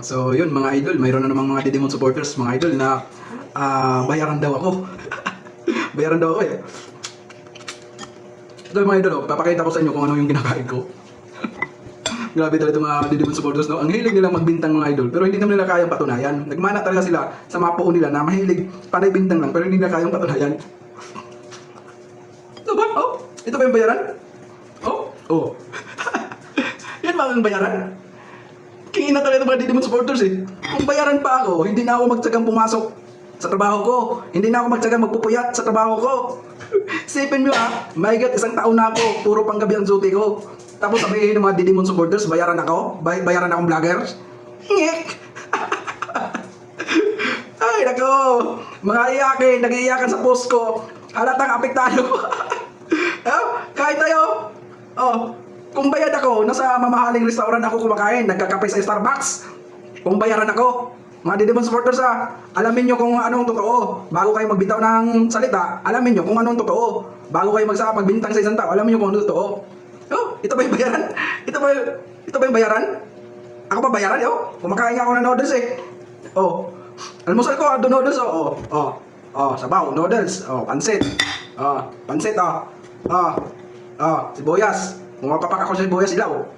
So yun mga idol, mayroon na namang mga Didimon supporters mga idol na bayaran daw ako. Bayaran daw ako eh. Ito mga idol, papakita ko sa inyo kung ano yung kinakain ko. Grabe talaga itong mga Didimon supporters, no? Ang hilig nilang magbintang mga idol, pero hindi naman nila kayang patunayan. Nagmana talaga sila sa mga puo nila na mahilig panay bintang lang, pero hindi nila kayang patunayan. Ito ba? Oh, ito ba yung bayaran? Oh, oh. Yan ba ang bayaran? Kingin na talaga itong mga Didimon supporters eh. Kung bayaran pa ako, hindi na ako magtsagang pumasok sa trabaho ko. Hindi na ako magtsagang magpupuyat sa trabaho ko. Sipin nyo my God, isang taon na ako, puro panggabi ang duty ko. Tapos sabihin ng mga Didimon supporters, bayaran ako? Bayaran akong vloggers? Ngek! Ay, nako! Mga iyakin, nag-iiyakan sa post ko. Halatang apektado. Kahit tayo, kung bayad ako, nasa mamahaling restaurant ako kumakain, nagkakape sa Starbucks. Kung bayaran ako, mga Didimon supporters alamin nyo kung anong totoo. Bago kayo magbitaw ng salita, alamin nyo kung anong totoo. Bago kayo magbintang sa isang tao, alamin nyo kung anong totoo. Ito ba yung bayaran? Ito ba yung bayaran? Ako ba bayaran? Kumakain nga ako ng noodles eh. Almusal ko, noodles sabaw, noodles, pansit. Pansit sibuyas. Pumapapak ako sa sibuyas ilaw.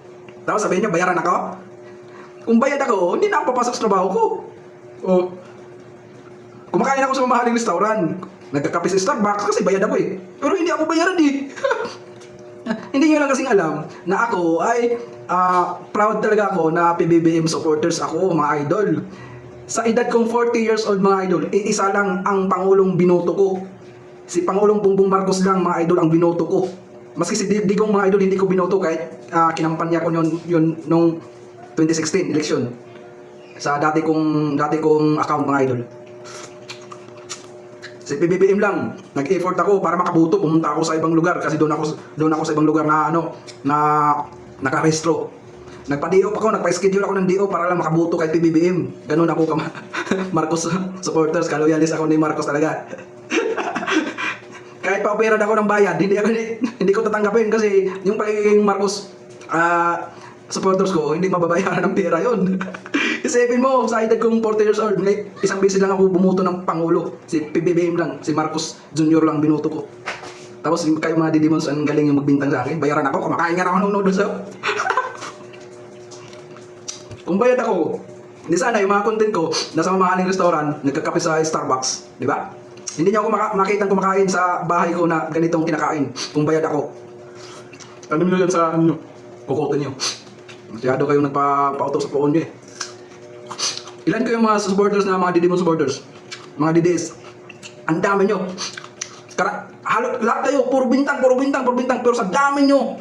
Tapos sabihin niyo, bayaran ako? Kung bayad ako, hindi na ako papasok sa trabaho ko. Kumakain ako sa mamahaling restaurant. Nagkakape sa Starbucks kasi bayad ako eh. Pero hindi ako bayaran eh. Hindi nyo lang kasing alam na ako ay proud talaga ako na PBBM supporters ako mga idol. Sa edad kong 40 years old mga idol, isa lang ang Pangulong binoto ko. Si Pangulong Bongbong Marcos lang mga idol ang binoto ko. Maski si Digong mga idol hindi ko binoto kahit kinampanya ko yun nung 2016 election. Sa dati kong account mga idol. Si PBBM lang, nag-effort ako para makabuto, pumunta ako sa ibang lugar kasi doon ako sa ibang lugar na nakarehistro. Nagpa-DO ako, nagpa-schedule ako ng DO para lang makabuto kay PBBM. Ganun ako Marcos supporters, kaloyalis ako ni Marcos talaga. Kahit pa-opera ako ng bayad, hindi ko tatanggapin kasi yung pagiging Marcos supporters ko, hindi mababayaran ng pera yun. Isipin mo, sa edad kong 40 years old, isang beses lang ako bumuto ng Pangulo. Si PBBM lang, si Marcos Jr. lang binuto ko. Tapos kayo mga Didimons, ang galing yung magbintang sa akin. Bayaran ako, kumakain nga ako ng noodles. Kung bayad ako, hindi sana yung mga content ko, nasa mamahaling restaurant, nagkakape sa Starbucks. Di ba? Hindi niyo ako makitang kumakain sa bahay ko na ganitong kinakain. Kung bayad ako. Ano nyo yan sa kukote nyo? Masyado kayong nagpa-auto sa poon nyo eh. Ilan ko yung mga supporters na mga Didimon supporters? Mga DDS. Ang dami nyo. Lahat kayo, puro bintang. Pero sa dami nyo,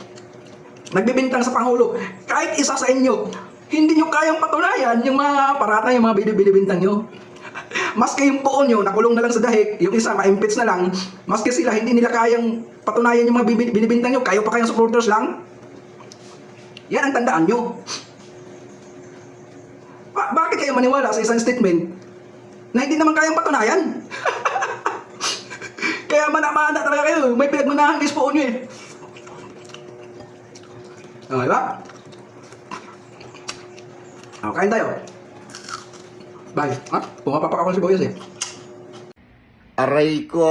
nagbibintang sa Pangulo. Kahit isa sa inyo, hindi nyo kayang patunayan yung mga parata, yung mga binibintang nyo. Maski yung poon nyo, nakulong na lang sa dahig, yung isa, ma-impeach na lang. Maski sila, hindi nila kayang patunayan yung mga binibintang nyo. Kayo pa kayong supporters lang. Yan ang tandaan nyo. Bakit kayo maniwala sa isang statement na hindi naman kayang patunayan? Kaya mana-mana talaga kayo. May pinagmanahan kayo sa poon nyo eh. Diba? Kain tayo. Bye. Pumapapak ako ng sibuyas eh. Aray ko!